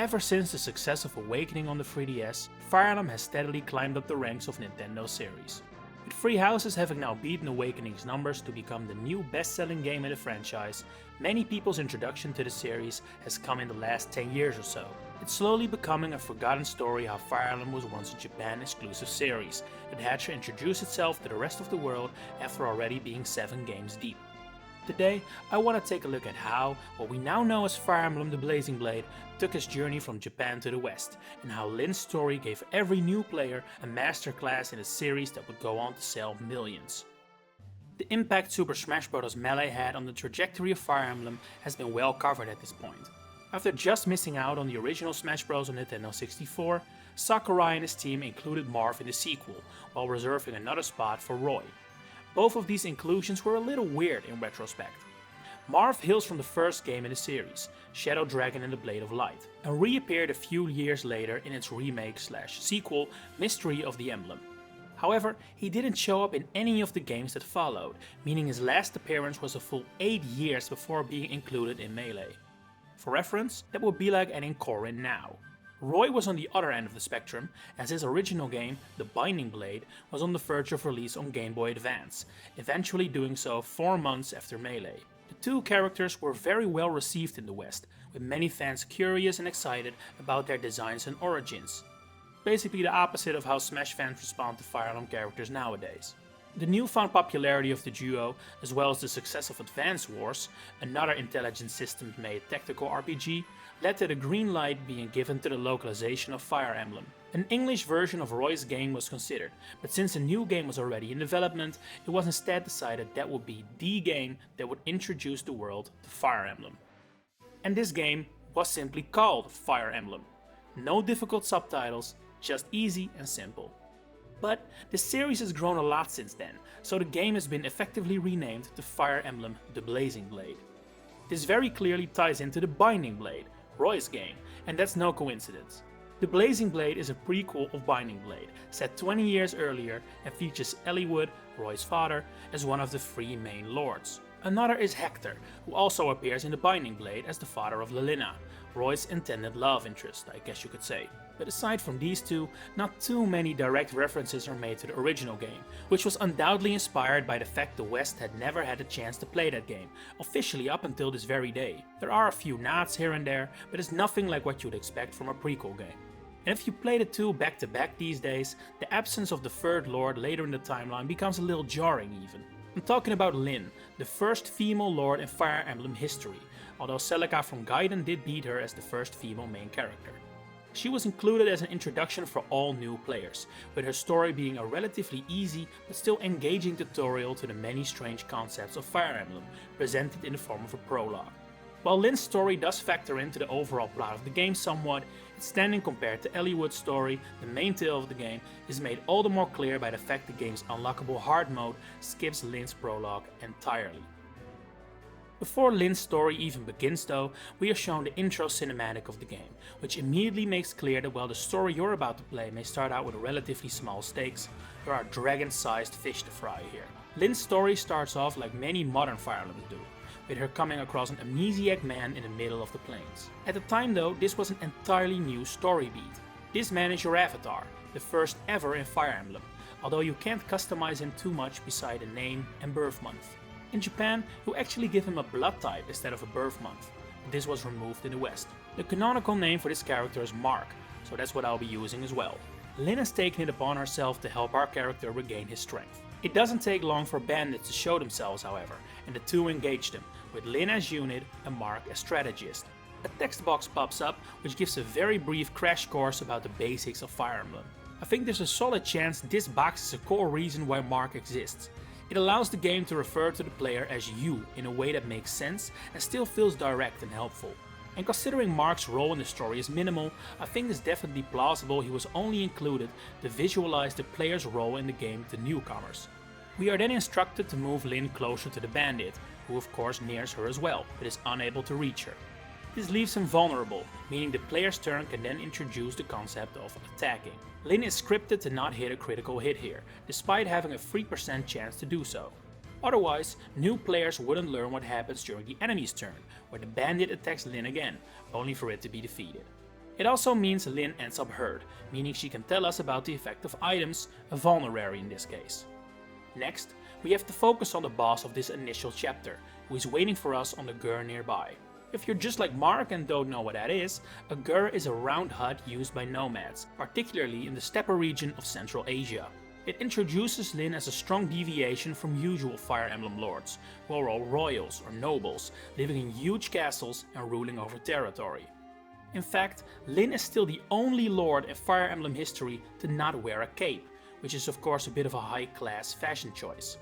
Ever since the success of Awakening on the 3DS, Fire Emblem has steadily climbed up the ranks of Nintendo series. With Free Houses having now beaten Awakening's numbers to become the new best-selling game in the franchise, many people's introduction to the series has come in the last 10 years or so. It's slowly becoming a forgotten story how Fire Emblem was once a Japan exclusive series that had to introduce itself to the rest of the world after already being 7 games deep. Today, I want to take a look at how what we now know as Fire Emblem the Blazing Blade took its journey from Japan to the West, and how Lyn's story gave every new player a masterclass in a series that would go on to sell millions. The impact Super Smash Bros. Melee had on the trajectory of Fire Emblem has been well covered at this point. After just missing out on the original Smash Bros. On Nintendo 64, Sakurai and his team included Marth in the sequel, while reserving another spot for Roy. Both of these inclusions were a little weird in retrospect. Marth hails from the first game in the series, Shadow Dragon and the Blade of Light, and reappeared a few years later in its remake/sequel, Mystery of the Emblem. However, he didn't show up in any of the games that followed, meaning his last appearance was a full 8 years before being included in Melee. For reference, that would be like adding Corrin now. Roy was on the other end of the spectrum, as his original game, The Binding Blade, was on the verge of release on Game Boy Advance, eventually doing so 4 months after Melee. The two characters were very well received in the West, with many fans curious and excited about their designs and origins. Basically the opposite of how Smash fans respond to Fire Emblem characters nowadays. The newfound popularity of the duo, as well as the success of Advance Wars, another intelligent systems-made tactical RPG, led to the green light being given to the localization of Fire Emblem. An English version of Roy's game was considered, but since a new game was already in development, it was instead decided that would be the game that would introduce the world to Fire Emblem. And this game was simply called Fire Emblem. No difficult subtitles, just easy and simple. But the series has grown a lot since then, so the game has been effectively renamed to Fire Emblem the Blazing Blade. This very clearly ties into the Binding Blade, Roy's game, and that's no coincidence. The Blazing Blade is a prequel of Binding Blade, set 20 years earlier, and features Eliwood, Roy's father, as one of the 3 main lords. Another is Hector, who also appears in the Binding Blade as the father of Lilina, Roy's intended love interest, I guess you could say. But aside from these two, not too many direct references are made to the original game, which was undoubtedly inspired by the fact the West had never had a chance to play that game, officially up until this very day. There are a few nods here and there, but it's nothing like what you'd expect from a prequel game. And if you play the two back to back these days, the absence of the third lord later in the timeline becomes a little jarring even. I'm talking about Lyn, the first female lord in Fire Emblem history, although Celica from Gaiden did beat her as the first female main character. She was included as an introduction for all new players, with her story being a relatively easy but still engaging tutorial to the many strange concepts of Fire Emblem, presented in the form of a prologue. While Lyn's story does factor into the overall plot of the game somewhat, its standing compared to Eliwood's story, the main tale of the game, is made all the more clear by the fact the game's unlockable hard mode skips Lyn's prologue entirely. Before Lyn's story even begins though, we are shown the intro cinematic of the game, which immediately makes clear that while the story you're about to play may start out with relatively small stakes, there are dragon-sized fish to fry here. Lyn's story starts off like many modern Fire Emblems do, with her coming across an amnesiac man in the middle of the plains. At the time though, this was an entirely new story beat. This man is your avatar, the first ever in Fire Emblem, although you can't customize him too much beside a name and birth month. In Japan, you actually give him a blood type instead of a birth month. This was removed in the West. The canonical name for this character is Mark, so that's what I'll be using as well. Lyn has taken it upon herself to help our character regain his strength. It doesn't take long for bandits to show themselves however, and the two engage them, with Lyn as unit and Mark as strategist. A text box pops up which gives a very brief crash course about the basics of Fire Emblem. I think there's a solid chance this box is a core reason why Mark exists. It allows the game to refer to the player as you in a way that makes sense and still feels direct and helpful. And considering Mark's role in the story is minimal, I think it's definitely plausible he was only included to visualize the player's role in the game to newcomers. We are then instructed to move Lyn closer to the bandit, who of course nears her as well, but is unable to reach her. This leaves him vulnerable, meaning the player's turn can then introduce the concept of attacking. Lyn is scripted to not hit a critical hit here, despite having a 3% chance to do so. Otherwise, new players wouldn't learn what happens during the enemy's turn, where the bandit attacks Lyn again, only for it to be defeated. It also means Lyn ends up hurt, meaning she can tell us about the effect of items, a vulnerary in this case. Next, we have to focus on the boss of this initial chapter, who is waiting for us on the gur nearby. If you're just like Mark and don't know what that is, a gur is a round hut used by nomads, particularly in the steppe region of Central Asia. It introduces Lyn as a strong deviation from usual Fire Emblem lords, who are all royals or nobles, living in huge castles and ruling over territory. In fact, Lyn is still the only lord in Fire Emblem history to not wear a cape, which is of course a bit of a high-class fashion choice.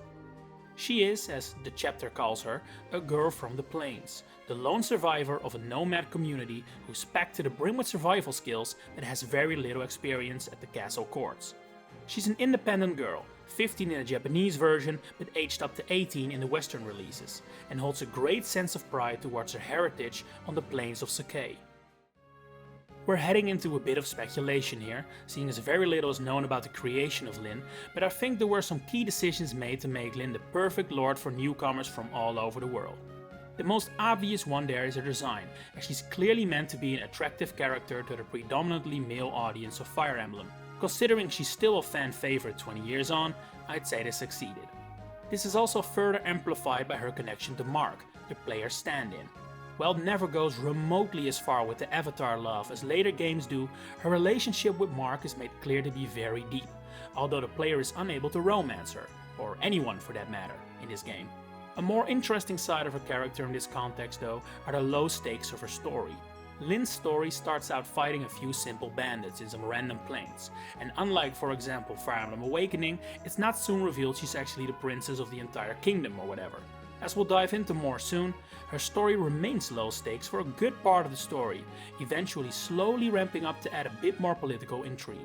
She is, as the chapter calls her, a girl from the plains, the lone survivor of a nomad community who's packed to the brim with survival skills but has very little experience at the castle courts. She's an independent girl, 15 in the Japanese version but aged up to 18 in the Western releases, and holds a great sense of pride towards her heritage on the plains of Sakai. We're heading into a bit of speculation here, seeing as very little is known about the creation of Lyn, but I think there were some key decisions made to make Lyn the perfect lord for newcomers from all over the world. The most obvious one there is her design, as she's clearly meant to be an attractive character to the predominantly male audience of Fire Emblem. Considering she's still a fan favorite 20 years on, I'd say they succeeded. This is also further amplified by her connection to Mark, the player's stand-in. While it never goes remotely as far with the avatar love as later games do, her relationship with Mark is made clear to be very deep, although the player is unable to romance her, or anyone for that matter, in this game. A more interesting side of her character in this context though are the low stakes of her story. Lyn's story starts out fighting a few simple bandits in some random plains, and unlike for example Fire Emblem Awakening, it's not soon revealed she's actually the princess of the entire kingdom or whatever. As we'll dive into more soon, her story remains low stakes for a good part of the story, eventually slowly ramping up to add a bit more political intrigue.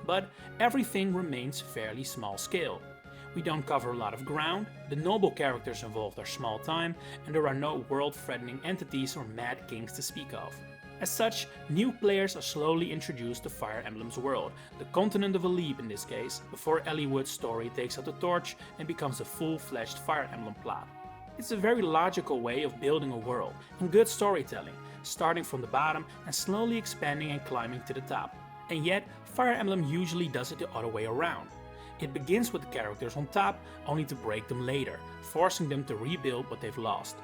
But everything remains fairly small scale. We don't cover a lot of ground, the noble characters involved are small time, and there are no world-threatening entities or mad kings to speak of. As such, new players are slowly introduced to Fire Emblem's world, the continent of Alib in this case, before Eliwood's story takes up the torch and becomes a full-fledged Fire Emblem plot. It's a very logical way of building a world, and good storytelling, starting from the bottom and slowly expanding and climbing to the top. And yet, Fire Emblem usually does it the other way around. It begins with the characters on top, only to break them later, forcing them to rebuild what they've lost.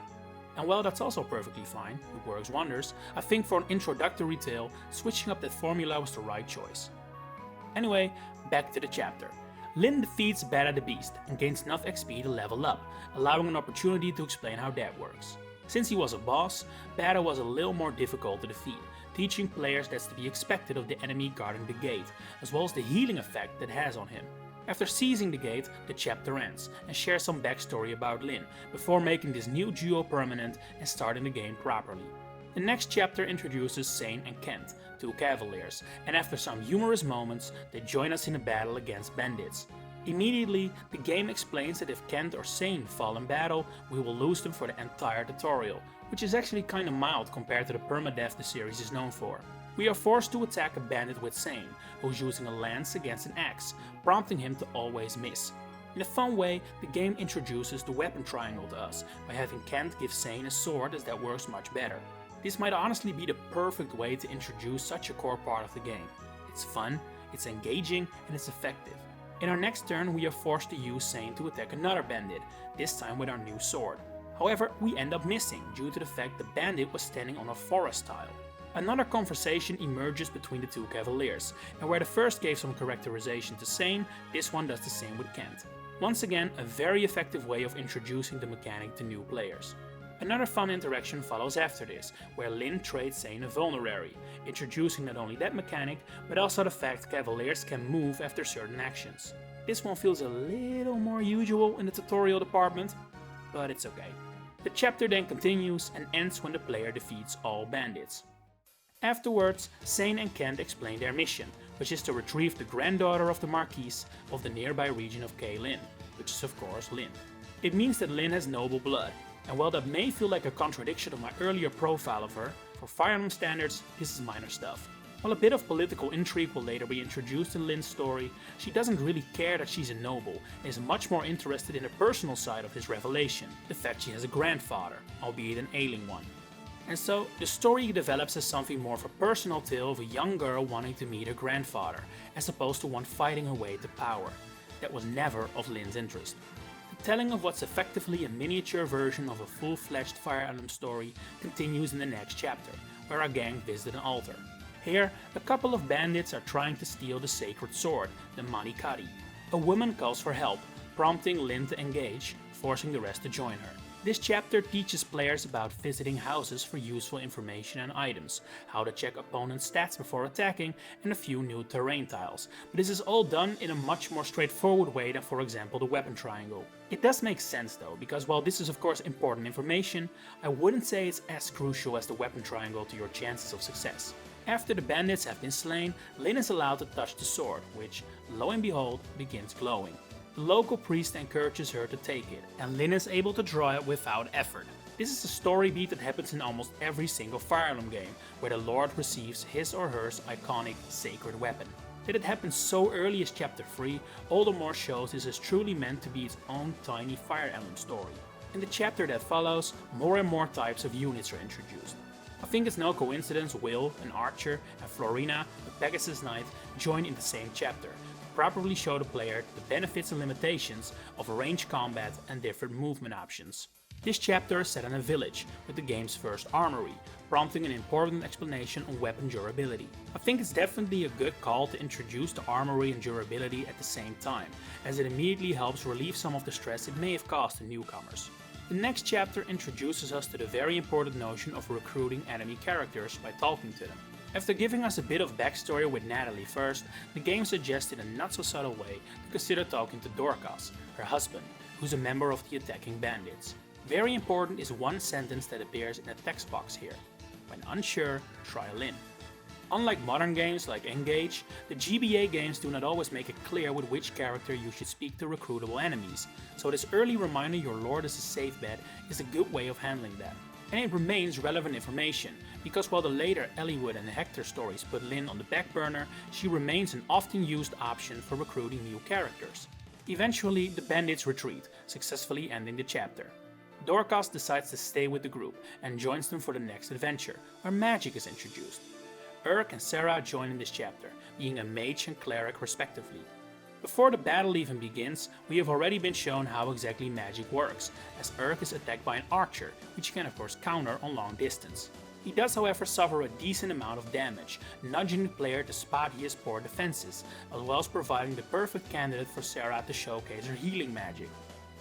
And while that's also perfectly fine, it works wonders, I think for an introductory tale, switching up that formula was the right choice. Anyway, back to the chapter. Lyn defeats Bada the Beast and gains enough XP to level up, allowing an opportunity to explain how that works. Since he was a boss, Bada was a little more difficult to defeat, teaching players that's to be expected of the enemy guarding the gate, as well as the healing effect that has on him. After seizing the gate, the chapter ends, and shares some backstory about Lyn, before making this new duo permanent and starting the game properly. The next chapter introduces Sain and Kent, two cavaliers, and after some humorous moments, they join us in a battle against bandits. Immediately, the game explains that if Kent or Sain fall in battle, we will lose them for the entire tutorial, which is actually kinda mild compared to the permadeath the series is known for. We are forced to attack a bandit with Sain, who's using a lance against an axe, prompting him to always miss. In a fun way, the game introduces the weapon triangle to us, by having Kent give Sain a sword as that works much better. This might honestly be the perfect way to introduce such a core part of the game. It's fun, it's engaging, and it's effective. In our next turn, we are forced to use Sain to attack another bandit, this time with our new sword. However, we end up missing due to the fact the bandit was standing on a forest tile. Another conversation emerges between the two cavaliers, and where the first gave some characterization to Sain, this one does the same with Kent. Once again, a very effective way of introducing the mechanic to new players. Another fun interaction follows after this, where Lyn trades Sain a vulnerary, introducing not only that mechanic, but also the fact cavaliers can move after certain actions. This one feels a little more usual in the tutorial department, but it's okay. The chapter then continues and ends when the player defeats all bandits. Afterwards, Sain and Kent explain their mission, which is to retrieve the granddaughter of the Marquise of the nearby region of Lyn, which is of course Lyn. It means that Lyn has noble blood, and while that may feel like a contradiction of my earlier profile of her, for Fire Emblem standards, this is minor stuff. While a bit of political intrigue will later be introduced in Lyn's story, she doesn't really care that she's a noble, and is much more interested in the personal side of this revelation, the fact she has a grandfather, albeit an ailing one. And so, the story develops as something more of a personal tale of a young girl wanting to meet her grandfather, as opposed to one fighting her way to power. That was never of Lyn's interest. The telling of what's effectively a miniature version of a full-fledged Fire Emblem story continues in the next chapter, where our gang visit an altar. Here, a couple of bandits are trying to steal the sacred sword, the Manikari. A woman calls for help, prompting Lyn to engage, forcing the rest to join her. This chapter teaches players about visiting houses for useful information and items, how to check opponents' stats before attacking, and a few new terrain tiles. But this is all done in a much more straightforward way than, for example, the weapon triangle. It does make sense though, because while this is of course important information, I wouldn't say it's as crucial as the weapon triangle to your chances of success. After the bandits have been slain, Lyn is allowed to touch the sword, which, lo and behold, begins glowing. The local priest encourages her to take it, and Lyn is able to draw it without effort. This is a story beat that happens in almost every single Fire Emblem game, where the Lord receives his or her iconic sacred weapon. That it happens so early as chapter 3 all the more shows this is truly meant to be its own tiny Fire Emblem story. In the chapter that follows, more and more types of units are introduced. I think it's no coincidence Will, an archer, and Florina, a Pegasus Knight, join in the same chapter, properly show the player the benefits and limitations of ranged combat and different movement options. This chapter is set in a village, with the game's first armory, prompting an important explanation on weapon durability. I think it's definitely a good call to introduce the armory and durability at the same time, as it immediately helps relieve some of the stress it may have caused to newcomers. The next chapter introduces us to the very important notion of recruiting enemy characters by talking to them. After giving us a bit of backstory with Natalie first, the game suggests in a not so subtle way to consider talking to Dorcas, her husband, who's a member of the attacking bandits. Very important is one sentence that appears in a text box here. When unsure, try Lyn. Unlike modern games like Engage, the GBA games do not always make it clear with which character you should speak to recruitable enemies, so this early reminder your lord is a safe bet is a good way of handling that. And it remains relevant information, because while the later Eliwood and Hector stories put Lyn on the back burner, she remains an often used option for recruiting new characters. Eventually, the bandits retreat, successfully ending the chapter. Dorcas decides to stay with the group and joins them for the next adventure, where magic is introduced. Urk and Sarah join in this chapter, being a mage and cleric respectively. Before the battle even begins, we have already been shown how exactly magic works, as Urk is attacked by an archer, which he can of course counter on long distance. He does however suffer a decent amount of damage, nudging the player to spot his poor defenses, as well as providing the perfect candidate for Sarah to showcase her healing magic.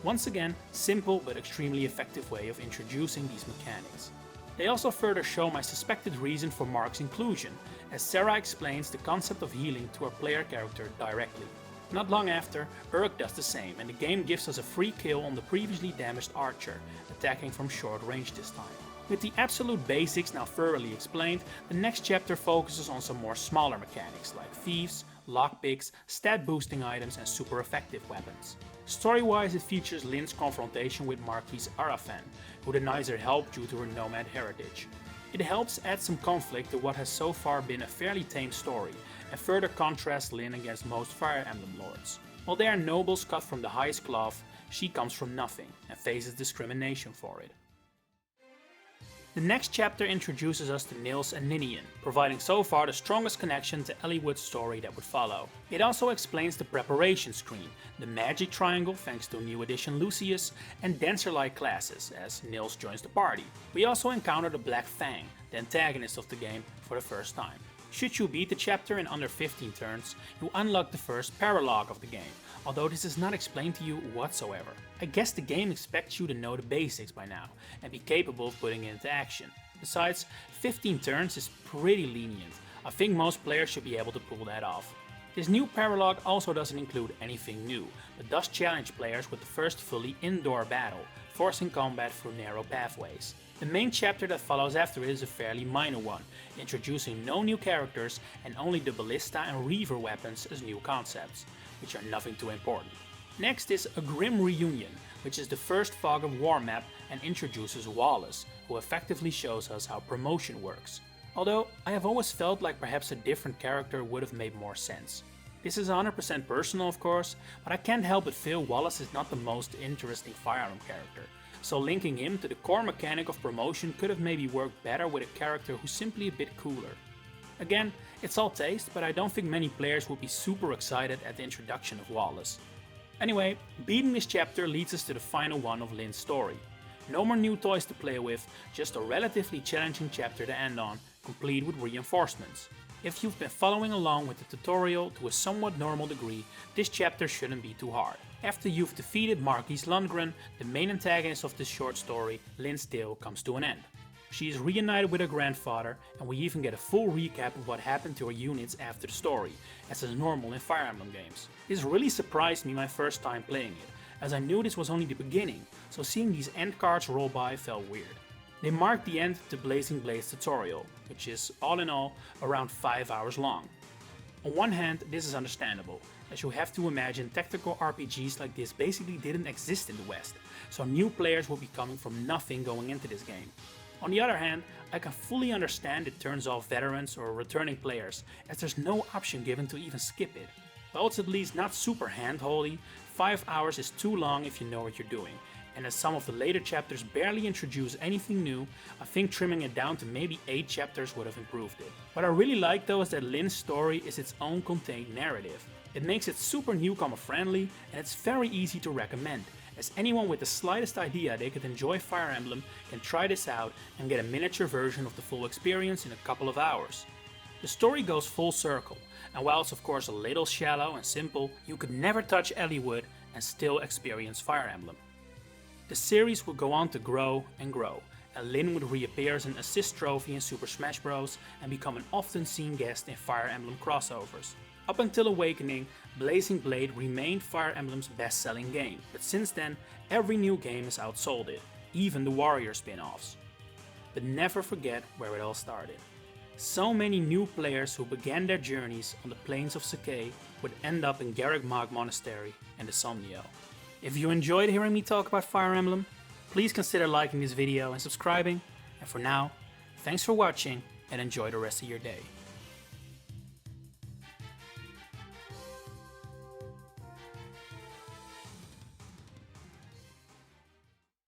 Once again, simple but extremely effective way of introducing these mechanics. They also further show my suspected reason for Mark's inclusion, as Sarah explains the concept of healing to her player character directly. Not long after, Urk does the same, and the game gives us a free kill on the previously damaged archer, attacking from short range this time. With the absolute basics now thoroughly explained, the next chapter focuses on some more smaller mechanics like thieves, lockpicks, stat boosting items and super effective weapons. Story-wise, it features Lyn's confrontation with Marquise Arafan, who denies her help due to her nomad heritage. It helps add some conflict to what has so far been a fairly tame story, and further contrasts Lyn against most Fire Emblem lords. While they are nobles cut from the highest cloth, she comes from nothing, and faces discrimination for it. The next chapter introduces us to Nils and Ninian, providing so far the strongest connection to Eliwood's story that would follow. It also explains the preparation screen, the magic triangle thanks to new edition Lucius, and dancer-like classes as Nils joins the party. We also encounter the Black Fang, the antagonist of the game, for the first time. Should you beat the chapter in under 15 turns, you unlock the first paralogue of the game, although this is not explained to you whatsoever. I guess the game expects you to know the basics by now, and be capable of putting it into action. Besides, 15 turns is pretty lenient. I think most players should be able to pull that off. This new paralogue also doesn't include anything new, but does challenge players with the first fully indoor battle, forcing combat through narrow pathways. The main chapter that follows after it is a fairly minor one, introducing no new characters and only the Ballista and Reaver weapons as new concepts, which are nothing too important. Next is A Grim Reunion, which is the first Fog of War map and introduces Wallace, who effectively shows us how promotion works. Although I have always felt like perhaps a different character would have made more sense. This is 100% personal of course, but I can't help but feel Wallace is not the most interesting Fire Emblem character, so linking him to the core mechanic of promotion could have maybe worked better with a character who's simply a bit cooler. Again, it's all taste, but I don't think many players would be super excited at the introduction of Wallace. Anyway, beating this chapter leads us to the final one of Lyn's story. No more new toys to play with, just a relatively challenging chapter to end on, complete with reinforcements. If you've been following along with the tutorial to a somewhat normal degree, this chapter shouldn't be too hard. After you've defeated Marquise Lundgren, the main antagonist of this short story, Lyn's tale comes to an end. She is reunited with her grandfather, and we even get a full recap of what happened to her units after the story, as is normal in Fire Emblem games. This really surprised me my first time playing it, as I knew this was only the beginning, so seeing these end cards roll by felt weird. They marked the end to Blazing Blades tutorial, which is, all in all, around 5 hours long. On one hand, this is understandable, as you have to imagine tactical RPGs like this basically didn't exist in the West, so new players will be coming from nothing going into this game. On the other hand, I can fully understand it turns off veterans or returning players, as there's no option given to even skip it. While it's at least not super hand-holdy, 5 hours is too long if you know what you're doing, and as some of the later chapters barely introduce anything new, I think trimming it down to maybe 8 chapters would have improved it. What I really like though is that Lyn's story is its own contained narrative. It makes it super newcomer friendly, and it's very easy to recommend, as anyone with the slightest idea they could enjoy Fire Emblem can try this out and get a miniature version of the full experience in a couple of hours. The story goes full circle, and while it's of course a little shallow and simple, you could never touch Elliewood and still experience Fire Emblem. The series would go on to grow, and Lyn would reappear as an assist trophy in Super Smash Bros. And become an often seen guest in Fire Emblem crossovers. Up until Awakening, Blazing Blade remained Fire Emblem's best-selling game, but since then, every new game has outsold it, even the Warrior spin-offs. But never forget where it all started. So many new players who began their journeys on the plains of Sakai would end up in Garreg Mach Monastery and the Somnio. If you enjoyed hearing me talk about Fire Emblem, please consider liking this video and subscribing, and for now, thanks for watching and enjoy the rest of your day.